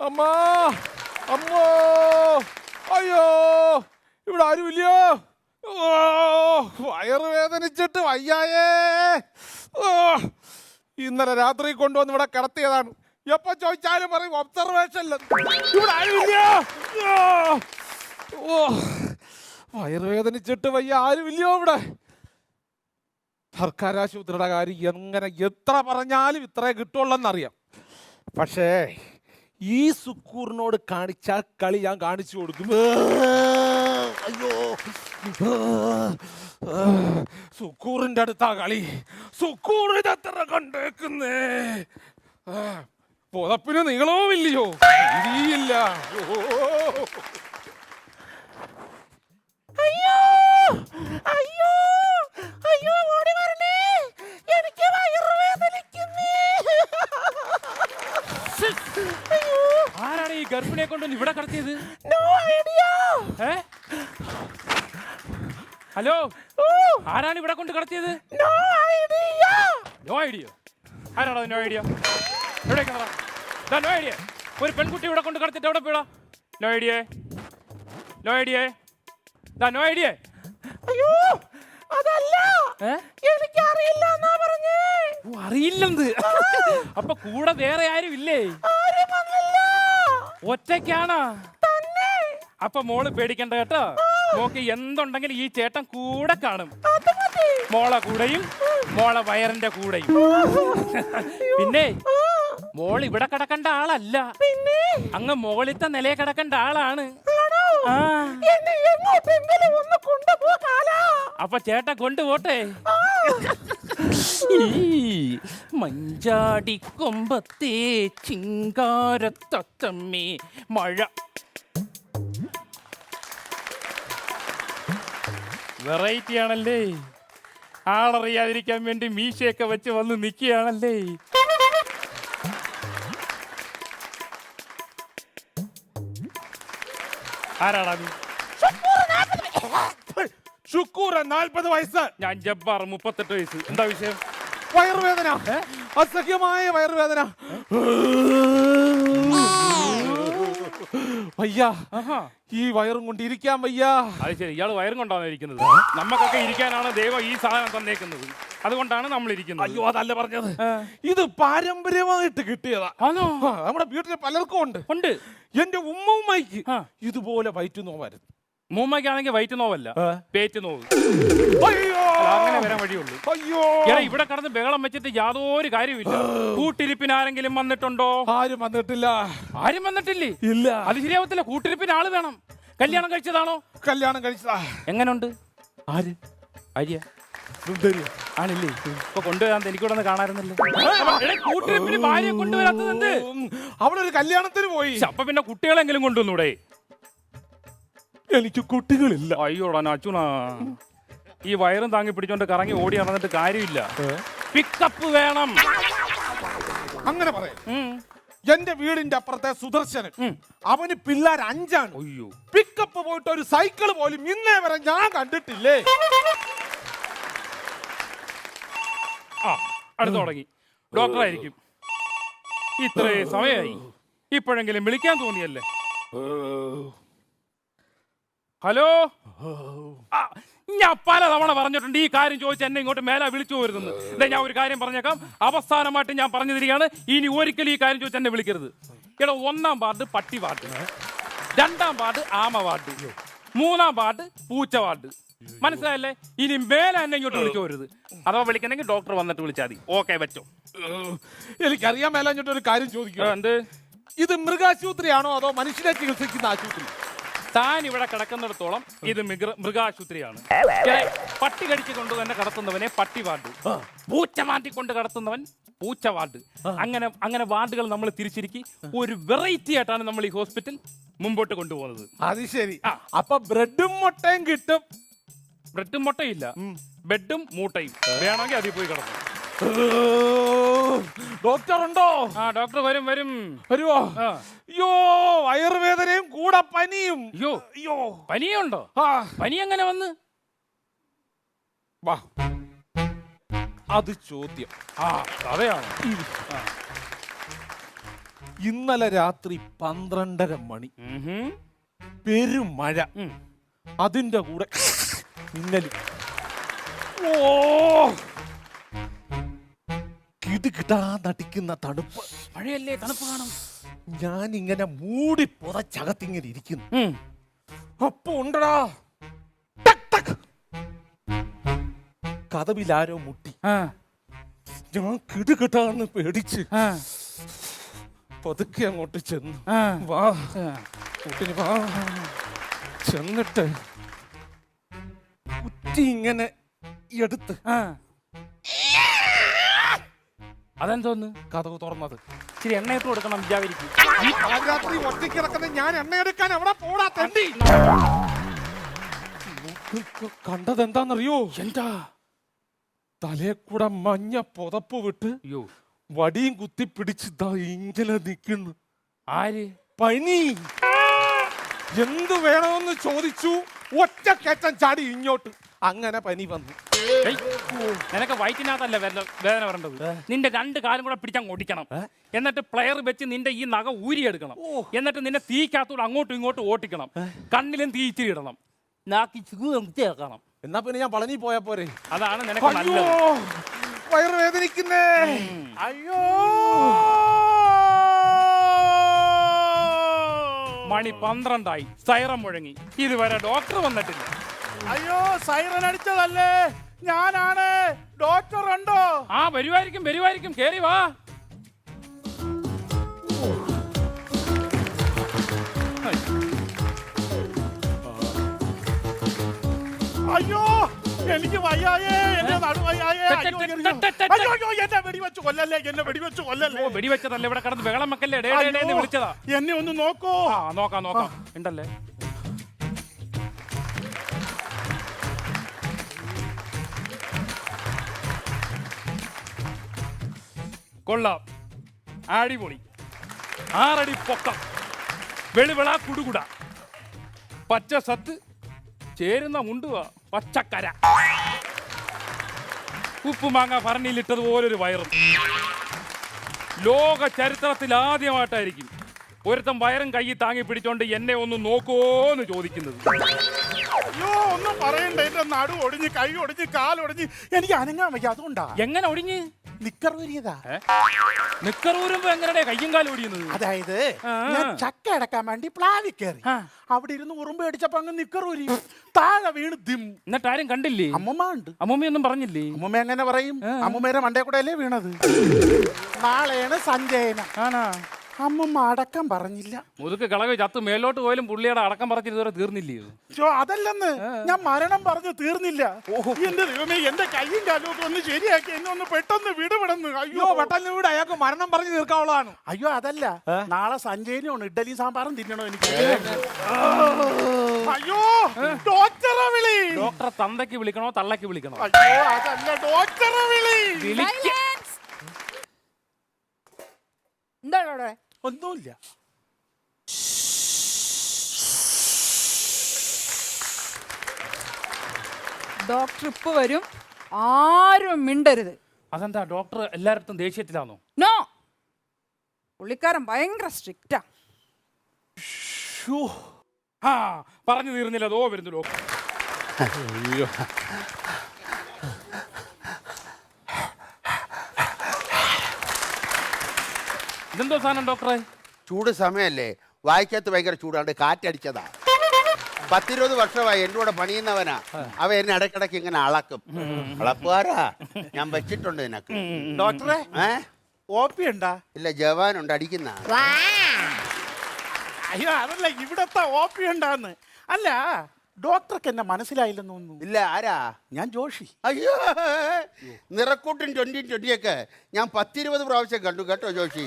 അമ്മാ അമ്മോ അയ്യോ ഇവിടെ ആരുമില്ലയോ? വയറ് വേദനിച്ചിട്ട് വയ്യായേ. ഇന്നലെ രാത്രി കൊണ്ടുവന്ന് ഇവിടെ കിടത്തിയതാണ്. എപ്പോ ചോദിച്ചാലും പറയും ഒബ്സർവേഷനിൽ. ഇവിടെ ആരുമില്ലയോ? വയറ് വേദനിച്ചിട്ട് വയ്യ, ആരുമില്ലയോ ഇവിടെ? സർക്കാർ ആശുപത്രിയുടെ കാര്യം എങ്ങനെ എത്ര പറഞ്ഞാലും ഇത്രേ കിട്ടുള്ളെന്നറിയാം. പക്ഷേ ഈ സുക്കൂറിനോട് കാണിച്ച കളി ഞാൻ കാണിച്ചു കൊടുക്കും. അയ്യോ, സുക്കൂറിന്റെ അടുത്താ കളി. സുക്കൂറിന് എത്ര കണ്ടേക്കുന്നേ. പുതപ്പിന് നീളവും ഇല്ലയോ? ഇല്ല. അയ്യോ അയ്യോ അയ്യോ, ഓടി വരണേ, എനിക്ക് വയറുവേദനിക്കുന്നേ. ആരാണ് ഈ ഗർഭിണിയെ കൊണ്ട് ഇവിടെ കടത്തിയത്? No idea. ഹലോ, ആരാണ് ഇവിടെ കൊണ്ട് കടത്തിയത്? No idea. No idea? ആരാണോ നോ ഐഡിയ? എവിടേക്ക് നോ ഐഡിയ? ഒരു പെൺകുട്ടി ഇവിടെ കൊണ്ട് കടത്തിട്ട് എവിടെ പോയടാ? No idea, no idea, no idea. അയ്യോ അതല്ല, എനിക്കറിയില്ല എന്നാ പറഞ്ഞേ. അറിയില്ലെന്ത്? അപ്പൊ കൂടെ വേറെ ആരും ഇല്ലേ? ആരും വന്നില്ല. ഒറ്റയ്ക്കാണോ? തന്നെ. അപ്പൊ മോള് പേടിക്കണ്ട കേട്ടോ. മോക്ക് എന്തുണ്ടെങ്കിലും ഈ ചേട്ടൻ കൂടെ കാണും. മോളെ കൂടെയും മോളെ വയറിന്റെ കൂടെയും. പിന്നെ മോൾ ഇവിടെ കിടക്കേണ്ട ആളല്ല, പിന്നെ അങ്ങ് മോളിത്തെ നിലയെ കിടക്കേണ്ട ആളാണ്. അപ്പൊ ചേട്ടൻ കൊണ്ടുപോട്ടെ. മഞ്ചാടി കൊമ്പത്തെ ചിങ്കാരത്തമ്മേ മഴ. വെറൈറ്റി ആണല്ലേ, ആളറിയാതിരിക്കാൻ വേണ്ടി മീശയൊക്കെ വെച്ച് വന്ന് നിൽക്കുകയാണല്ലേ. ആരാടാ നീ? ഷുക്കൂർ 40 വയസ്സ്. ഞാൻ ജബ്ബാർ 38 വയസ്സ്. എന്താ വിഷയം? വയറുവേദന, അസഹ്യമായ വയറുവേദന. വയ്യ, ഈ വയറും കൊണ്ട് ഇരിക്കാൻ വയ്യ. അത് ശരി, ഇയാള് വയറും കൊണ്ടാണ് ഇരിക്കുന്നത്. നമുക്കൊക്കെ ഇരിക്കാനാണ് ദൈവം ഈ സാധനം തന്നേക്കുന്നത്, അതുകൊണ്ടാണ് നമ്മൾ ഇരിക്കുന്നത്. അയ്യോ അതല്ല പറഞ്ഞത്, ഇത് പാരമ്പര്യമായിട്ട് കിട്ടിയതാ. നമ്മുടെ വീട്ടിൽ പലർക്കും ഉണ്ട്. എന്റെ ഉമ്മൂമ്മയ്ക്ക് ഇതുപോലെ വയറ്റു നോവായിരുന്നു. മൂമ്മയ്ക്കാണെങ്കിൽ വയറ്റ് നോവല്ല, പേറ്റ് നോവ്. അങ്ങനെ വരാൻ വഴിയുള്ളൂ. അയ്യോ, ഇവിടെ കടന്ന് ബഹളം വെച്ചിട്ട് യാതൊരു കാര്യമില്ല. കൂട്ടിരിപ്പിന് ആരെങ്കിലും വന്നിട്ടുണ്ടോ? ആരും വന്നിട്ടില്ല. ആരും വന്നിട്ടില്ലേ? ഇല്ല. അത് ശരിയാവത്തില്ല, കൂട്ടിരിപ്പിന് ആള് വേണം. കല്യാണം കഴിച്ചതാണോ? കല്യാണം കഴിച്ചതാ. എങ്ങനുണ്ട്? ആര്? ആര്യ? ആണില്ലേ? ഇപ്പൊ കൊണ്ടുവരാൻ എനിക്കൂടെ ഒന്ന് കാണാറുന്നല്ലേ. കൂട്ടിരിപ്പിന് ഭാര്യയെ കൊണ്ടുവരാത്തത്? അവളൊരു കല്യാണത്തിന് പോയി. അപ്പൊ പിന്നെ കുട്ടികളെങ്കിലും കൊണ്ടുവന്നൂടെ? എനിക്ക് കുട്ടികളില്ല. അയ്യോടാ അച്ഛനാ, ഈ വയറും താങ്ങി പിടിച്ചോണ്ട് കറങ്ങി ഓടി നടന്നിട്ട് കാര്യമില്ല. പിക്കപ്പ് വേണം. അങ്ങനെ പറയാം. എന്റെ വീടിന്റെ അപ്പുറത്തെ സുദർശനൻ, അവന് പിള്ളേർ 5 ആണ്. അയ്യോ, പിക്കപ്പ് പോയിട്ട് ഒരു സൈക്കിൾ പോലും ഇന്നേ വരെ ഞാൻ കണ്ടിട്ടില്ലേ. അടുത്ത് തുടങ്ങി. ഡോക്ടറായിരിക്കും. ഇത്രേ സമയമായി, ഇപ്പോഴെങ്കിലും വിളിക്കാൻ തോന്നിയല്ലേ. ഹലോ, ഞാൻ പലതവണ പറഞ്ഞിട്ടുണ്ട് ഈ കാര്യം ചോദിച്ച് എന്നെ ഇങ്ങോട്ട് മേലെ വിളിച്ചു പോരുന്നു. ഞാൻ ഒരു കാര്യം പറഞ്ഞേക്കാം, അവസാനമായിട്ട് ഞാൻ പറഞ്ഞു തരികയാണ്, ഇനി ഒരിക്കലും ഈ കാര്യം ചോദിച്ച് എന്നെ വിളിക്കരുത്. എടാ, 1-ാം വാർഡ് പട്ടി വാർഡ്, 2-ാം വാർഡ് ആമ വാർഡ്, 3-ാം വാർഡ് പൂച്ച വാർഡ്. മനസ്സിലായല്ലേ? ഇനി മേലെ എന്നെ ഇങ്ങോട്ട് വിളിച്ചു പോരുത്. അഥവാ വിളിക്കണമെങ്കിൽ ഡോക്ടർ വന്നിട്ട് വിളിച്ചാൽ മതി. ഓക്കെ, വെച്ചോ. എനിക്കറിയാൻ മേലെ ഒരു കാര്യം ചോദിക്കുക. എന്ത്? ഇത് മൃഗാശുപത്രിയാണോ അതോ മനുഷ്യരെ ചികിത്സിക്കുന്ന ആശുപത്രി? താൻ ഇവിടെ കിടക്കുന്നിടത്തോളം ഇത് മൃഗാശുപത്രിയാണ്. പട്ടി കടിച്ചു കൊണ്ട് തന്നെ കടത്തുന്നവനെ പട്ടി വാർഡ്, പൂച്ച മാറ്റി കൊണ്ട് കടത്തുന്നവൻ പൂച്ച വാർഡ്. അങ്ങനെ വാർഡുകൾ നമ്മൾ തിരിച്ചിരിക്കി ഒരു വെറൈറ്റി ആയിട്ടാണ് നമ്മൾ ഈ ഹോസ്പിറ്റൽ മുമ്പോട്ട് കൊണ്ടുപോകുന്നത്. അത് ശരി. അപ്പൊ ബ്രെഡും മുട്ടയും കിട്ടും. ബ്രെഡും മുട്ടയില്ല, ബെഡും മൂട്ടയും. വേണമെങ്കിൽ അതിൽ പോയി കിടക്കും. ഡോക്ടർ ഉണ്ടോ? ഡോക്ടർ വരും. വരുവോ? അയ്യോ, വയറുവേദനയും കൂടെ പനിയും. അയ്യോ, പനിയുണ്ടോ? പനി എങ്ങനെ വന്ന്? വാ, അത് ചോദ്യം. അതെയാണോ? ഇന്നലെ രാത്രി 12:30 മണി പെരുമഴ, അതിന്റെ കൂടെ മിന്നല്. ഓ, കിടുകിടാ നടിക്കുന്ന തണുപ്പ്. മഴയല്ലേ, തണുപ്പ് കാണും. ഞാൻ ഇങ്ങനെ മൂടി പുറച്ചകത്തിങ്ങനെ ഇരിക്കുന്നു. അപ്പൊ ഉണ്ടടാ, ടക് ടക്, കതവിലാരോ മുട്ടി. ഞാൻ കിടുകിട്ടാന്ന് പേടിച്ച് പതുക്കെ അങ്ങോട്ട് ചെന്നു. വാ കൂട്ടിന് വാ. ചെന്നിട്ട് കുറ്റി ഇങ്ങനെ എടുത്ത് അതെന്തോന്ന് കതവ് തുറന്നത്. ഇച്ചിരി എണ്ണയിട്ട് കൊടുക്കണം വിചാരിക്കും. ഈ പാതിരാത്രി ഒറ്റയ്ക്ക് കിടക്കുന്ന ഞാൻ എണ്ണയെടുക്കാൻ എവിടെ പോടാ തെണ്ടി. കണ്ടത് എന്താന്നറിയോ? എന്താ? തലേ കൂടെ മഞ്ഞ പുതപ്പ് വിട്ട് അയ്യോ, വടിയും കുത്തി പിടിച്ച് ദാ ഇങ്ങനെ നിൽക്കുന്നു. ആര്? പനി. എന്തു വേണമെന്ന് ചോദിച്ചു, ഒറ്റ കയറ്റം ചാടി ഇങ്ങോട്ട്. അങ്ങനെ പനി വന്നു. നിനക്ക് വയറ്റിനകത്തല്ല വേദന വരേണ്ടത്. നിന്റെ 2 കാലും കൂടെ പിടിച്ചങ്ങ് ഓടിക്കണം. എന്നിട്ട് പ്ലെയർ വെച്ച് നിന്റെ ഈ നഖ ഊരിയെടുക്കണം. എന്നിട്ട് നിന്നെ തീക്കകത്തൂടെ അങ്ങോട്ടും ഇങ്ങോട്ടും ഓട്ടിക്കണം. കണ്ണിലും തീ ഇച്ചിരി ഇടണം. നാക്കിക്കണം. എന്നാ പിന്നെ ഞാൻ പളനി പോയാ പോരെ? അതാണ് നിനക്ക് നല്ലത്. വയറ് വേദനിക്കുന്നേ. അയ്യോ, മണി 12 സൈറം മുഴങ്ങി. ഇതുവരെ ഡോക്ടർ വന്നിട്ടില്ല. അയ്യോ, സൈറൻ അടിച്ചതല്ലേ, ഞാനാണ്. ഡോക്ടർ ഉണ്ടോ? ആ, വരുമായിരിക്കും. കേറി വാ. അയ്യോ, എനിക്ക് വയ്യായേ, എന്നെ നടുവയ്യായേ. അയ്യോ, എന്നെ വെടിവെച്ച് കൊല്ലല്ലേ. വെടിവെച്ചതല്ല, ഇവിടെ കിടന്ന് ബഹളം വെക്കല്ലേ. വിളിച്ചതാ. എന്നെ ഒന്ന് നോക്കൂ. നോക്കാം ഉണ്ടല്ലേ. കൊള്ളാം, അടിപൊളി. 6 അടി പൊക്കം, വെളിവിള കുടുകുട, പച്ച സത്ത്, ചേരുന്ന മുണ്ടുക, പച്ചക്കര, ഉപ്പുമാങ്ങ ഭരണിയിലിട്ടതുപോലൊരു വയറും. ലോക ചരിത്രത്തിൽ ആദ്യമായിട്ടായിരിക്കും ഒരുത്തം വയറും കൈ താങ്ങി പിടിച്ചോണ്ട് എന്നെ ഒന്ന് നോക്കുമോന്ന് ചോദിക്കുന്നത്. അയ്യോ, ഒന്നും പറയണ്ട. എന്റെ നടു ഒടിഞ്ഞ്, കൈ ഒടിഞ്ഞ്, കാലൊടിഞ്ഞ്, എനിക്ക് അനങ്ങാൻ വയ്യ. അതുകൊണ്ടാ. എങ്ങനെ ഒടിഞ്ഞ്? നിക്കർ ഊരിയതാ. നിക്കർ ഊരുമ്പോ എങ്ങനെ കയ്യും കാലും ഒടിയുന്നത്? അതായത് ഞാൻ ചക്ക അടക്കാൻ വേണ്ടി പ്ലാവി കയറി. അവിടെ ഇരുന്ന് ഉറുമ്പ് അടിച്ചപ്പോ അങ്ങ് നിക്കർ ഊരി താഴെ വീണ് ദിം. എന്നിട്ട് ആരും കണ്ടില്ലേ? അമ്മമ്മ ഉണ്ട്. അമ്മമ്മയൊന്നും പറഞ്ഞില്ലേ? അമ്മമ്മ എങ്ങനെ പറയും? അമ്മമ്മേരെ മണ്ടേ കൂടെ അല്ലേ വീണത്. നാളെയാണ് സഞ്ജയന. ആണാ? അമ്മമ്മ അടക്കം പറഞ്ഞില്ല. മുതുക്ക് കളവ് ചത്ത് മേലോട്ട് പോയാലും പുള്ളിയുടെ അടക്കം പറഞ്ഞിതുവരെ തീർന്നില്ലേ? അതല്ലെന്ന്, ഞാൻ മരണം പറഞ്ഞു തീർന്നില്ല. എന്റെ ദൈവമേ, എന്റെ കൈയും കാലും ഒക്കെ ഒന്ന് ശരിയാക്കി എന്നെ ഒന്ന് പെട്ടെന്ന് വിടുവിടുന്നു. അയ്യോ, പെട്ടെന്ന് വീട്, അയാൾക്ക് മരണം പറഞ്ഞു തീർക്കാവുള്ളതാണ്. അയ്യോ, അതല്ല, നാളെ സഞ്ജയനും ഇഡ്ഡലി സാമ്പാറും തിന്നണോ എനിക്ക്. അയ്യോ, ഡോക്ടറെ വിളി. ഡോക്ടറെ തന്തയ്ക്ക് വിളിക്കണോ തള്ളയ്ക്ക് വിളിക്കണോ? അയ്യോ, അതല്ല, ഡോക്ടറെ വിളി. എന്താണ് അവിടെ? ഒന്നുമില്ല. ഡോക്ടർ ഇപ്പൊ വരും, ആരും മിണ്ടരുത്. അതെന്താ, ഡോക്ടർ എല്ലായിടത്തും ദേഷ്യത്തിലാണോ? നോ, പുള്ളിക്കാരൻ ഭയങ്കര സ്ട്രിക്റ്റാ. പറഞ്ഞു തീർന്നില്ല, അതോ വരുന്നു ഡോക്ടർ. ഇതെന്തോ സാധനം ഡോക്ടറെ? ചൂട് സമയല്ലേ, വായിക്കകത്ത് ഭയങ്കര ചൂടാണ്ട് കാറ്റടിച്ചതാ. 10-20 വർഷമായി എൻ്റെ കൂടെ പണിയുന്നവനാ. അവ എന്നെ ഇടയ്ക്കിടയ്ക്ക് ഇങ്ങനെ അളക്കും. അളപ്പുകാരാ, ഞാൻ വെച്ചിട്ടുണ്ട് നിനക്ക്. ഡോക്ടറെ, ഓപ്പി ഉണ്ടാ? ഇല്ല, ജവാനുണ്ട് അടിക്കുന്ന. അയ്യോ, അതല്ല, ഇവിടത്തെ ഓപ്പി ഉണ്ടാന്ന്. അല്ല, ഡോക്ടർക്ക് എന്നെ മനസ്സിലായില്ലെന്ന് തോന്നുന്നു. ഇല്ല, ആരാ? ഞാൻ ജോഷി. അയ്യോ, നിറക്കൂട്ടും 2020 ഞാൻ 10-20 പ്രാവശ്യം കണ്ടു കേട്ടോ ജോഷി.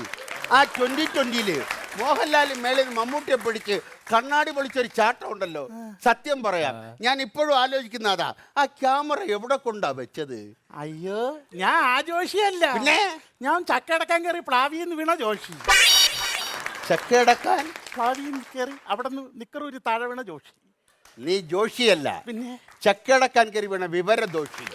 ആ 2020 മോഹൻലാൽ മേളിൽ മമ്മൂട്ടിയെ പിടിച്ച് കണ്ണാടി പൊളിച്ചൊരു ചാട്ടം ഉണ്ടല്ലോ. സത്യം പറയാം, ഞാൻ ഇപ്പോഴും ആലോചിക്കുന്നതാ, ആ ക്യാമറ എവിടെ കൊണ്ടാ വെച്ചത്? അയ്യോ, ഞാൻ ആ ജോഷിയല്ല. പിന്നെ ഞാൻ ചക്കടക്കാൻ കയറി പ്ലാവിന്ന് വീണ ജോഷി. ചക്കയടക്കാൻ പ്ലാവിന്ന് കയറി അവിടെ നിന്ന് നിക്കറൂരി താഴെ വീണ ജോഷി. നീ ജോഷിയല്ല, പിന്നെ ചക്കടക്കാൻ കയറി വീണ വിവരദോഷി.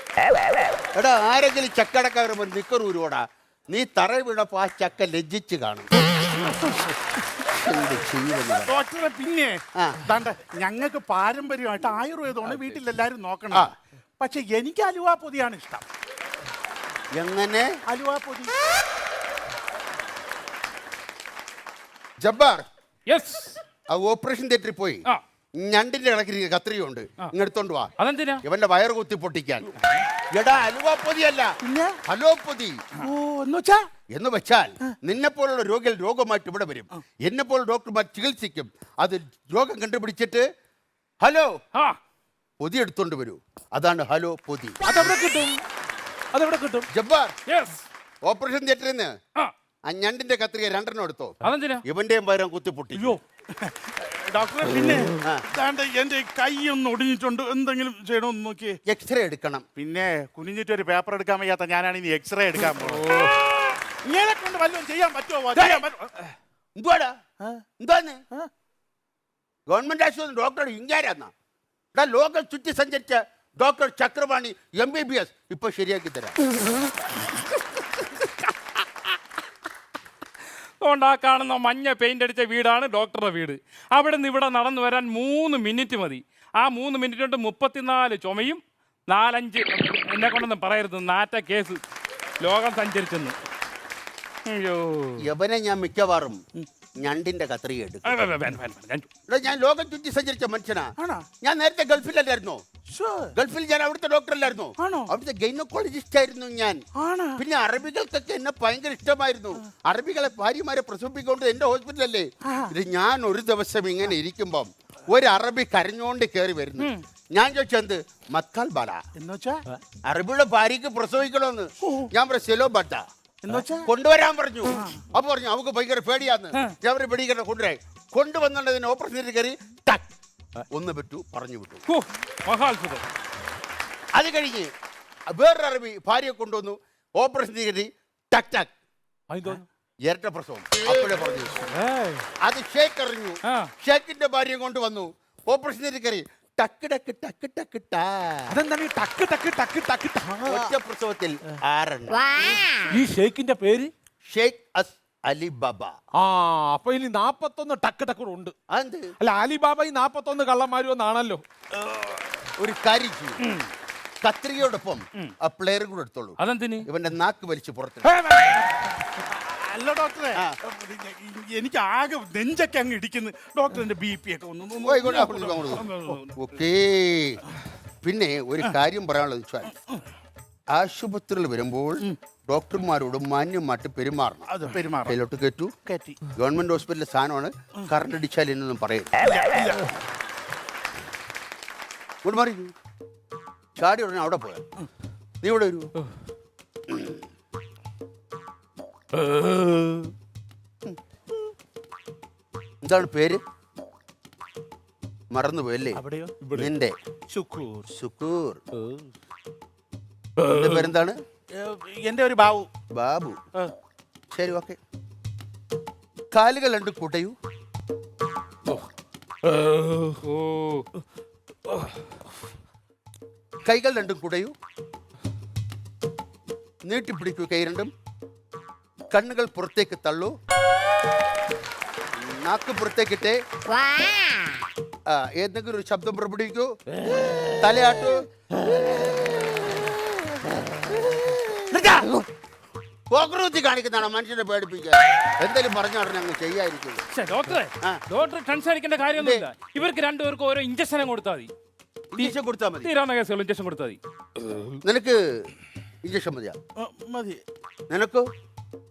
എടാ, ആരെങ്കിലും ചക്കടക്കാൻ വരുമ്പോൾ നിക്കറൂരോടാ. നീ തറ വീണപ്പോ ആ ചക്ക ലജ്ജിച്ച് കാണും. എന്ത് ചെയ്യുമെന്ന് ഡോക്ടറെ പിന്നെ ആ. ദാണ്ട ഞങ്ങൾക്ക് പാരമ്പര്യമായിട്ട് ആയുർവേദമാണ് വീട്ടിലെല്ലാരും നോക്കണം ആ. പക്ഷെ എനിക്ക് അലുവാ പൊതിയാണ് ഇഷ്ടം. എങ്ങനെ അലുവാ പൊതി. ജബ്ബാർ യെസ്. ആ ഓപ്പറേഷൻ തിയേറ്ററിൽ പോയി ആ. ഞണ്ടിന്റെ കണക്കിന് കത്രികയുണ്ട് ഇങ്ങെടുത്തോണ്ട് വാ. അതെന്തിനാ? ഇവന്റെ വയറ് കുത്തി പൊട്ടിക്കാൻ. എടാ അലുവാ പൊതിയല്ല, പിന്നെ അലോപ്പതി. ഓ എന്ന് വെച്ചാ എന്ന് വെച്ചാൽ നിന്നെ പോലുള്ള രോഗികൾ രോഗമായിട്ട് ഇവിടെ വരും. എന്നെ പോലെ ഡോക്ടർമാർ ചികിത്സിക്കും. അത് രോഗം കണ്ടുപിടിച്ചിട്ട് ഹലോ ആ പൊതി എടുത്തോണ്ട് വരൂ. അതാണ് ഹലോ പൊതി. അതെവിടെ കിട്ടും? അതെവിടെ കിട്ടും? ജബ്ബാർ യെസ്. ഓപ്പറേഷൻ തിയേറ്ററിൽ നിന്ന് ആ ആ ഞണ്ടിന്റെ കത്രിക 2 എടുത്തോ. അതെന്തിനാ? ഇവന്റെയും വയറും കുത്തി പൊട്ടി. അയ്യോ, ഡോക്ടറെ പിന്നെ ആ. ദാണ്ട എന്റെ കൈ ഒന്ന് ഒടിഞ്ഞിട്ടുണ്ട്, എന്തെങ്കിലും ചെയ്യണമെന്ന് നോക്കിയേ. എക്സ്റേ എടുക്കണം. പിന്നെ കുനിഞ്ഞിട്ട് ഒരു പേപ്പർ എടുക്കാൻ വയ്യാത്ത ഞാനാണ് ഇനി എക്സ്റേ എടുക്കാൻ പോകുന്നത്. ഇങ്ങനെ കൊണ്ട് വല്ലതും ചെയ്യാൻ പറ്റുമോ? ചെയ്യാൻ പറ്റുമോ? എന്തുവാടാ എന്താന്ന് ഗവൺമെന്റ് ആശുപത്രി ഡോക്ടർ ഇഞ്ചാരാന്നാ? എടാ ലോകം ചുറ്റി സഞ്ചരിച്ച ഡോക്ടർ ചക്രപാണി MBBS ഇപ്പൊ ശരിയാക്കി തരാം. അതുകൊണ്ട് ആ കാണുന്ന മഞ്ഞ പെയിന്റ് അടിച്ച വീടാണ് ഡോക്ടറുടെ വീട്. അവിടെ നിന്ന് ഇവിടെ നടന്നു വരാൻ 3 മിനിറ്റ് മതി. ആ 3 മിനിറ്റ് കൊണ്ട് 34 ചുമയും 4-5 എന്നെ കൊണ്ടൊന്നും പറയരുത് നാറ്റ കേസ് ലോകം സഞ്ചരിച്ചെന്ന്. അയ്യോ യവനെ ഞാൻ മിക്കവാറും ഞണ്ടിന്റെ കത്രിക എടുക്കും. എടാ ഞാൻ ലോകം ചുറ്റി സഞ്ചരിച്ച മനുഷ്യനാ. ആണോ? ഞാൻ നേരത്തെ ഗൾഫിലല്ലായിരുന്നോ? ശ്ശോ. ഗൾഫിൽ ഞാൻ അവിടുത്തെ ഡോക്ടർ അല്ലായിരുന്നോ? ആണോ? അവിടുത്തെ ഗൈനക്കോളജിസ്റ്റ് ആയിരുന്നു ഞാൻ. ആണോ? പിന്നെ അറബികൾക്കൊക്കെ എന്നെ ഭയങ്കര ഇഷ്ടമായിരുന്നു. അറബികളെ ഭാര്യമാരെ പ്രസവിപ്പിക്കൊണ്ട് എന്റെ ഹോസ്പിറ്റലല്ലേ. ഇത് ഞാൻ ഒരു ദിവസം ഇങ്ങനെ ഇരിക്കുമ്പം ഒരു അറബി കരഞ്ഞോണ്ട് കയറി വരുന്നു. ഞാൻ ചോദിച്ചെന്ത് മക്കാൽ ബാല എന്ന് വെച്ചാ അറബിയുടെ ഭാര്യക്ക് പ്രസവിക്കണമെന്ന്. ഞാൻ പറഞ്ഞു സെലോ ബട്ട എന്ന് വെച്ചാ കൊണ്ടുവരാൻ പറഞ്ഞു. അപ്പൊ പറഞ്ഞു അവക്ക് ഭയങ്കര പേടിയാന്ന്. ഞാൻ അവരെ പേടിക്കണ്ട കൊണ്ടുവരാൻ കൊണ്ടുവന്നുള്ളതിന് ഓപ്പറേഷൻ കയറി ടക്ക് ഒന്ന് പറ്റു പറഞ്ഞു വിട്ടു. മഹാത്ഭുതം. അത് കഴിഞ്ഞ് വേറൊരു അറബി ഭാര്യയെ കൊണ്ടുവന്നു. ഓപ്പറേഷൻ കയറി ടക്ക് ടക്ക് ഇരട്ട പ്രസവം. അപ്പോഴേ പറഞ്ഞു അത് ഷേക്ക് അറിഞ്ഞു. ആ. ഷേക്കിന്റെ ഭാര്യയെ കൊണ്ടുവന്നു. ഓപ്പറേഷൻ കയറി ടക്ക് ടക്ക് ടക്ക് ടക്ക് ടാ. അതെന്താണ് ഈ ടക്ക് ടക്ക് ടക്ക് ടക്ക് ടാ? ഒറ്റ പ്രസവത്തിൽ 6. ഈ ഷേക്കിന്റെ പേര്? Sheikh as Ali Baba. ആ, അപ്പൊ ഇനി 41 ടക്ക് ടക്കുകൾ ഉണ്ട്. അതെന്ത്? അല്ല, അലിബാബ ഈ 41 കള്ളന്മാരും എന്നാണല്ലോ. ഒരു കാര്യം ചെയ്യും, കത്രികയോടൊപ്പം ആ പ്ലെയറും കൂടെ എടുത്തോളൂ. അതെന്തിന്? ഇവന്റെ നാക്ക് വലിച്ച് പുറത്ത്. അല്ല ഡോക്ടറെ, എനിക്ക് ആകെ നെഞ്ചൊക്കെ അങ്ങ് ഇടിക്കുന്നു. ഡോക്ടറിന്റെ BP ഒക്കെ ഓക്കേ. പിന്നെ ഒരു കാര്യം പറയാനുള്ളത് വെച്ചാൽ ആശുപത്രിയിൽ വരുമ്പോൾ ഡോക്ടർമാരോട് മാന്യമായിട്ട് പെരുമാറണം. അത് പെരുമാറും. കയ്യിലോട്ട് കയറ്റു. കയറ്റി. ഗവൺമെന്റ് ഹോസ്പിറ്റലിലെ സാധനമാണ്. കറണ്ട് അടിച്ചാൽ എന്നൊന്നും പറയരുത്. ഇങ്ങോട്ട് മാറി ചാടി ഉടനെ അവിടെ പോയാ നീ ഇവിടെ വരൂ. എന്താണ് പേര്? മറന്നുപോയല്ലേ? അവിടെയോ? നിന്റെ ശുക്കൂർ. ശുക്കൂർ. നിന്റെ പേരെന്താണ്? എന്റെ ഒരു ബാബു. ബാബു. ശരി, ഓക്കെ. കാലുകൾ 2 കൂട്ടയൂ. കൈകൾ 2 കൂടയൂ. നീട്ടിപ്പിടിക്കൂ കൈ 2. കണ്ണുകൾ പുറത്തേക്ക് തള്ളൂ. നാക്ക് പുറത്തേക്കിട്ടേ. ഏതെങ്കിലും ഒരു ശബ്ദം പുറപ്പെടുവിക്കൂ. തലയാട്ടു. കോക്രോച്ച് കാണിക്കുന്നതാണ് മനുഷ്യനെ പേടിപ്പിക്കാൻ. എന്തെങ്കിലും പറഞ്ഞു പറഞ്ഞാൽ അങ്ങ് ചെയ്യാതിരിക്കും. ഡോക്ടറെ, ഡോക്ടർ ടെൻഷൻ അടിക്കേണ്ട കാര്യമൊന്നുമില്ല. ഇവർക്ക് 2 പേർക്കും ഓരോ ഇഞ്ചക്ഷൻ കൊടുത്താൽ മതി. ഇഞ്ചക്ഷൻ കൊടുത്താൽ മതി. തീരാവുന്ന കേസുകൾ ഇഞ്ചക്ഷൻ കൊടുത്താൽ മതി. നിനക്ക് ഇഞ്ചക്ഷൻ മതിയാ? മതി. നിനക്കോ?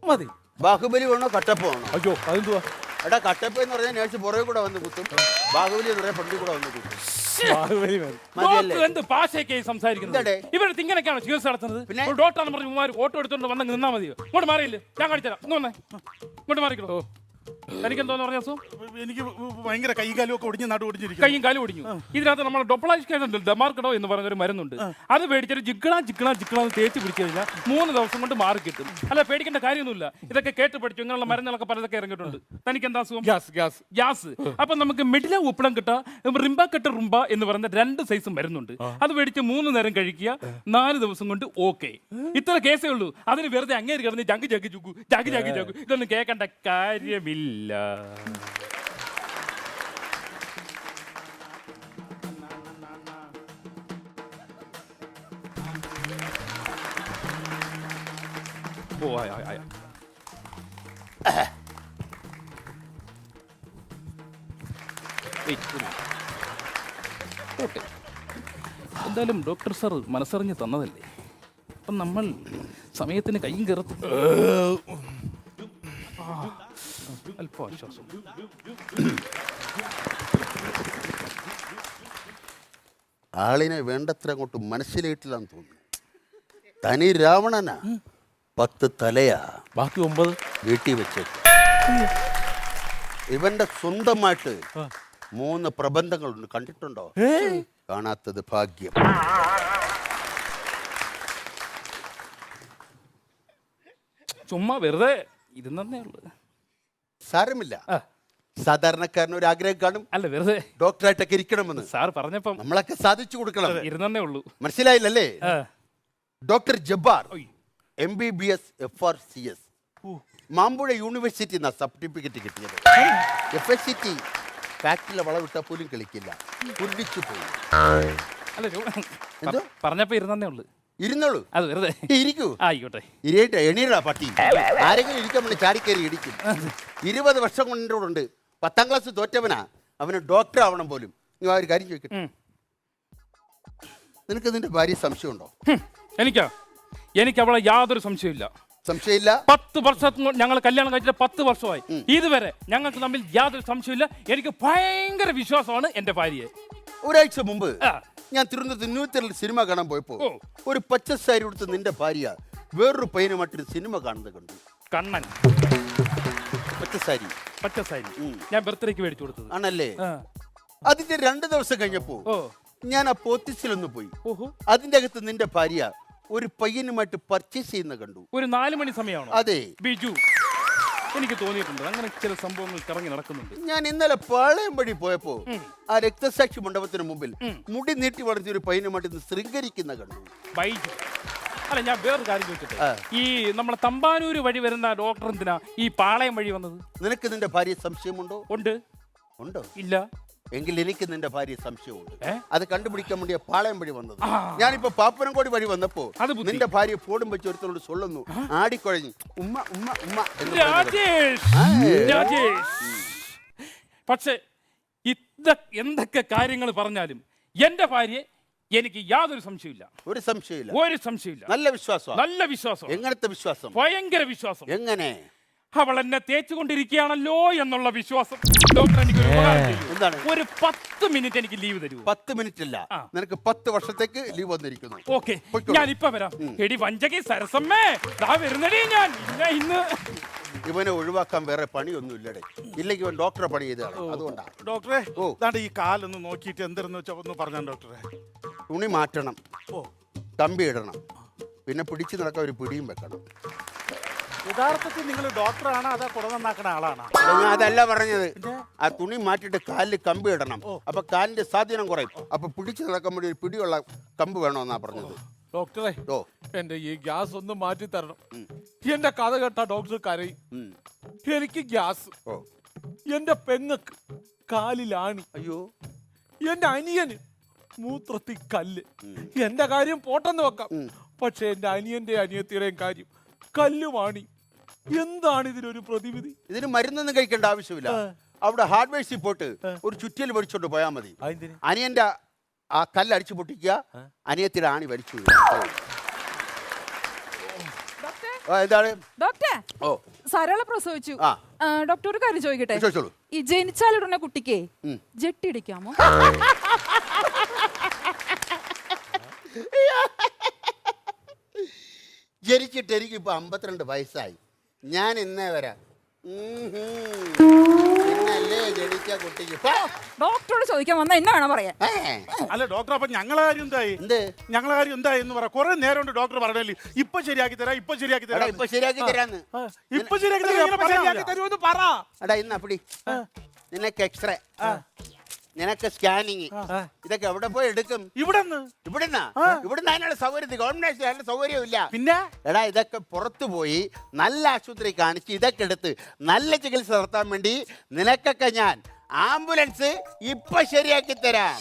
മതി. ബാഹുബലി വേണോ കട്ടപ്പ വേണോ? അയ്യോ, അതെന്തുവാ? എടാ കട്ടപ്പ എന്ന് പറഞ്ഞാൽ നേഴ്സ് പുറകെ കൂടെ വന്ന് കുത്തും. ബാഹുബലി എന്ന് പറഞ്ഞാൽ ഫ്രണ്ടിൽ കൂടെ വന്ന് കുത്തും. മതിയല്ലേ? ഡോക്ടർ എന്ത് ഭാഷയൊക്കെ സംസാരിക്കുന്നത്? എന്താടേ? ഇവരുടെ ഇങ്ങനെയൊക്കെയാണ് ചികിത്സ നടത്തുന്നത്. പിന്നെ? ഒരു ഡോക്ടറാന്ന് പറഞ്ഞ് ഓട്ടോ എടുത്തോണ്ട് വന്ന് നിന്നാ മതിയോ? ഇങ്ങോട്ട് മാറിയില്ലേ? ഞാൻ കാണിച്ചുതരാം. ഇങ്ങ് വന്നേ, ഇങ്ങോട്ട് മാറിക്കോ. തനിക്കെന്തോന്ന് പറഞ്ഞ അസുഖം? എനിക്ക് ഭയങ്കര കൈകാലും ഒക്കെ ഒടിഞ്ഞ് നടു ഒടിഞ്ഞിരിക്കും. കൈയും കാലും ഒടിഞ്ഞു. ഇതിനകത്ത് നമ്മൾ ഡൊപ്ലാസ്കേഷൻ ഡെമാർക്കഡോ എന്ന് പറഞ്ഞൊരു മരുന്നുണ്ട്. അത് മേടിച്ചൊരു ജിക്കണ തേച്ച് പിടിച്ചു കഴിഞ്ഞാൽ 3 ദിവസം കൊണ്ട് മാറി കിട്ടും. അല്ല, പേടിക്കേണ്ട കാര്യമൊന്നുമില്ല. ഇതൊക്കെ കേട്ട് പഠിച്ചു. ഇങ്ങനെയുള്ള മരുന്നുകളൊക്കെ പലതൊക്കെ ഇറങ്ങിയിട്ടുണ്ട്. തനിക്ക് എന്താ അസുഖം? ഗ്യാസ്. അപ്പൊ നമുക്ക് മെഡില ഉപ്പളം കിട്ട റിംബ കെട്ട റുംബ എന്ന് പറയുന്ന 2 സൈസും മരുന്നുണ്ട്. അത് മേടിച്ച് 3 നേരം കഴിക്കുക. 4 ദിവസം കൊണ്ട് ഓക്കെ. ഇത്ര കേസേ ഉള്ളൂ. അതിന് വെറുതെ അങ്ങേര് കിടന്ന് ജഗ് ഇതൊന്നും കേൾക്കേണ്ട കാര്യമില്ല. ഇല്ല. ഓ ആയ ആയ. ഓക്കെ, എന്തായാലും ഡോക്ടർ സാർ മനസ്സറിഞ്ഞ് തന്നതല്ലേ, അപ്പം നമ്മൾ സമയത്തിന് കയ്യും കയറത്തു. അല്പം ആശ്വാസം. ആളിനെ വേണ്ടത്ര അങ്ങോട്ട് മനസ്സിലായിട്ടില്ലാന്ന് തോന്നുന്നു. തനി രാവണനാ, 10 തലയാ, ബാക്കി 9 വീട്ടിൽ വെച്ചേക്ക്. ഇവന്റെ സ്വന്തമായിട്ട് 3 പ്രബന്ധങ്ങളുണ്ട്, കണ്ടിട്ടുണ്ടോ? കാണാത്തത് ഭാഗ്യം. ചുമ്മാ വെറുതെ ഇരുന്നേ ഉള്ളു. സാരമില്ല, സാധാരണക്കാരന് ഒരു ആഗ്രഹം കാണും, അല്ല വെറുതെ ഡോക്ടറായിട്ടൊക്കെ ഇരിക്കണമെന്ന്. സാർ പറഞ്ഞപ്പം നമ്മളൊക്കെ സാധിച്ചു കൊടുക്കണം. ഇരുന്നേ ഉള്ളൂ. മനസ്സിലായില്ലല്ലേ? ഡോക്ടർ ജബ്ബാർ ഒയ്. MBBS FRCS മാമ്പുഴ യൂണിവേഴ്സിറ്റി എന്നാ സർട്ടിഫിക്കറ്റ് കിട്ടിയത്. FSCT ഫാക്ടറിയിലെ വളവിട്ടാൽ പോലും കളിക്കില്ല, കുരുടിച്ചു പോയി. അല്ല എന്തോ പറഞ്ഞപ്പോ ഇരുന്നേ ഉള്ളു. ഇരുന്നോളൂ, അത് വെറുതെ ഇരിക്കൂ. ആയിക്കോട്ടെ. ഇരിയട്ടെ, എണീടാ പട്ടി. ആരെങ്കിലും ഇരിക്കാൻ വേണ്ടി ചാടിക്കയറി ഇടിക്കും. 20 വർഷം കൊണ്ടുണ്ട്. 10ാം ക്ലാസ് തോറ്റവനാ, അവന് ഡോക്ടർ ആവണം പോലും. നീ ആ ഒരു കാര്യം ചോദിക്കട്ടെ, നിനക്ക് നിന്റെ ഭാര്യ സംശയമുണ്ടോ? എനിക്ക് അവളെ യാതൊരു സംശയമില്ല. സംശയമില്ല? 10 വർഷം ഞങ്ങൾ കല്യാണം കഴിച്ചിട്ട് 10 വർഷമായി. ഇതുവരെ ഞങ്ങൾക്ക് തമ്മിൽ യാതൊരു സംശയമില്ല. എനിക്ക് ഭയങ്കര വിശ്വാസമാണ് എന്റെ ഭാര്യയെ. ഒരാഴ്ച മുമ്പ് ഞാൻ തിരുവനന്തപുരത്ത് ന്യൂത്തിരൽ സിനിമ കാണാൻ പോയപ്പോ ഒരു പച്ച സാരി കൊടുത്ത് നിന്റെ ഭാര്യ വേറൊരു പയ്യനുമായിട്ടൊരു സിനിമ കാണുന്നത് കണ്ടു. കണ്ണൻ പച്ച സാരി. ഞാൻ ബർത്ത്ഡേക്ക് മേടിച്ചു കൊടുത്തത് ആണല്ലേ? അതിന്റെ 2 ദിവസം കഴിഞ്ഞപ്പോ ഞാൻ ആ പോത്തിസിലൊന്ന് പോയി. അതിന്റെ അകത്ത് നിന്റെ ഭാര്യ ഒരു പയ്യനുമായിട്ട് പർച്ചേസ് ചെയ്യുന്ന കണ്ടു. ഒരു 4 മണി സമയമാണോ? അതെ ബിജു, എനിക്ക് തോന്നിയിട്ടുണ്ട് അങ്ങനെ ചില സംഭവങ്ങൾ കറങ്ങി നടക്കുന്നുണ്ട്. ഞാൻ ഇന്നലെ പാളയം വഴി പോയപ്പോ ആ രക്തസാക്ഷി മണ്ഡപത്തിന് മുമ്പിൽ മുടി നീട്ടി വളർത്തിയ ഒരു പയ്യനുമായിട്ട് ശൃംഗരിക്കുന്ന കണ്ടു. ബൈജു, അല്ല ഞാൻ വേറൊരു കാര്യം ചോദിച്ചിട്ട്, ഈ നമ്മളെ തമ്പാനൂര് വഴി വരുന്ന ഡോക്ടർ എന്തിനാ ഈ പാളയം വഴി വന്നത്? നിനക്ക് നിന്റെ ഭാര്യ സംശയമുണ്ടോ? ഉണ്ടോ? ഇല്ല. എങ്കിൽ എനിക്ക് നിന്റെ ഭാര്യ സംശയമുണ്ട്. അത് കണ്ടുപിടിക്കാൻ വേണ്ടിയ പാളയം വഴി വന്നത്. ഞാനിപ്പോ പാപ്പനംകോടി വഴി വന്നപ്പോ നിന്റെ ഭാര്യ ഫോണും വെച്ച് ഒരുത്തോട് ചൊല്ലുന്നു, ആടിക്കൊഴഞ്ഞു ഉമ്മ ഉമ്മ ഉമ്മ എന്ന്. പക്ഷെ എന്തൊക്കെ കാര്യങ്ങൾ പറഞ്ഞാലും എന്റെ ഭാര്യ എനിക്ക് യാതൊരു സംശയമില്ല. ഒരു സംശയമില്ല. നല്ല വിശ്വാസം. എങ്ങനത്തെ വിശ്വാസം? ഭയങ്കര വിശ്വാസം. എങ്ങനെ? അവൾ എന്നെ തേച്ചുകൊണ്ടിരിക്കുകയാണല്ലോ എന്നുള്ള വിശ്വാസം. ഡോക്ടർ എനിക്ക് എന്താണ്? ഒരു 10 മിനിറ്റ് എനിക്ക് ലീവ് തരൂ. 10 മിനിറ്റ് അല്ല, നിനക്ക് 10 വർഷത്തേക്ക് ലീവ് വന്നിരിക്കുന്നു. ഓക്കെ, ഞാൻ ഇപ്പൊ വരാം. എടി വഞ്ചകി സരസമ്മേ, ദാ വരുന്നടി ഞാൻ. ഇന്ന് ഇവനെ ഒഴിവാക്കാൻ വേറെ പണിയൊന്നുമില്ലടേ. ഇല്ലെങ്കിൽ ഇവൻ ഡോക്ടറെ പണി ചെയ്താണ്. അതുകൊണ്ടാ. ഡോക്ടറെ, ദാണ്ട് ഈ കാലൊന്ന് നോക്കിയിട്ട് എന്തെന്ന് വെച്ചാൽ ഒന്ന് പറഞ്ഞാ ഡോക്ടറെ. തുണി മാറ്റണം, കമ്പി ഇടണം, പിന്നെ പിടിച്ചു നടക്കാൻ ഒരു പിടിയും വെക്കണം. യഥാർത്ഥത്തിൽ നിങ്ങൾ ഡോക്ടറാണോ അതാ കുട നന്നാക്കണ ആളാണോ? ഞാൻ അതല്ല പറഞ്ഞത്. ആ തുണി മാറ്റിയിട്ട് കാലിൽ കമ്പി ഇടണം, അപ്പൊ കാലിന്റെ സ്വാധീനം കുറയും. അപ്പൊ പിടിച്ചു നടക്കാൻ വേണ്ടി ഒരു പിടിയുള്ള കമ്പ് വേണമെന്നാ പറഞ്ഞത്. ഡോക്ടറെ, എന്റെ ഈ ഗ്യാസ് ഒന്ന് മാറ്റി തരണം. എന്റെ കഥ കേട്ട ഡോക്ടർ കരയും. എനിക്ക് ഗ്യാസ്, എന്റെ പെങ്ങക്ക് കാലിലാണി, അയ്യോ എന്റെ അനിയന് മൂത്രത്തിൽ കല്ല്. എന്റെ കാര്യം പോട്ടെന്ന് വെക്കാം, പക്ഷെ എന്റെ അനിയന്റെ അനിയത്തിയുടെയും കാര്യം കല്ലുമാണി. എന്താണ് ഇതിനൊരു പ്രതിവിധി? ഇതിന് മരുന്നൊന്നും കഴിക്കേണ്ട ആവശ്യമില്ല. അവിടെ ഹാർഡ്വെയർസിൽ പോയിട്ട് ഒരു ചുറ്റിയിൽ വലിച്ചോണ്ട് പോയാൽ മതി. അനിയന്റെ ആ കല്ല് അടിച്ചു പൊട്ടിക്കുക, അനിയത്തിയുടെ ആണി വലിച്ചു. എന്താണ് ഡോക്ടർ? സരള പ്രസവിച്ചു. ഡോക്ടർ ഒരു കാര്യം ചോദിക്കട്ടെ? ചോദിച്ചോളൂ. ഈ ജനിച്ചാലുടനെ കുട്ടിക്ക് ജെട്ടിടിക്കാമോ? ജനിച്ചിട്ട് എനിക്ക് ഇപ്പൊ 52 വയസ്സായി. ഞാൻ ഇന്നേ വരാം പിന്നല്ലേ ജനിച്ച കുട്ടിക്ക്. ഡോക്ടറോട് ചോദിക്കാൻ വന്ന എന്നാണ് പറയാ? അല്ല ഡോക്ടർ, അപ്പൊ ഞങ്ങളെ കാര്യം എന്തായി? എന്ന് പറ. കുറെ നേരം കൊണ്ട് ഡോക്ടർ പറഞ്ഞല്ലേ ഇപ്പൊ ശരിയാക്കി തരാം, ഇപ്പൊ ശരിയാക്കി തരാം, ഇപ്പൊ ശരിയാക്കി തരാന്ന്. ഇപ്പൊ ശരിയാക്കി തരുമെന്ന് പറ. എടാ ഇന്ന് അപ്പടി നിനക്ക് എക്സ്റേ നിനക്ക് സ്കാനിങ് ഇതൊക്കെ എവിടെ പോയി എടുക്കും? ഇവിടെന്ന് ഇവിടുന്നാ അതിനുള്ള സൗകര്യം ഗവൺമെന്റ് അതിനുള്ള സൗകര്യമില്ല. പിന്നെ എടാ ഇതൊക്കെ പുറത്തു പോയി നല്ല ആശുപത്രി കാണിച്ച് ഇതൊക്കെ എടുത്ത് നല്ല ചികിത്സ നടത്താൻ വേണ്ടി നിനക്കൊക്കെ ഞാൻ ആംബുലൻസ് ഇപ്പൊ ശരിയാക്കി തരാം.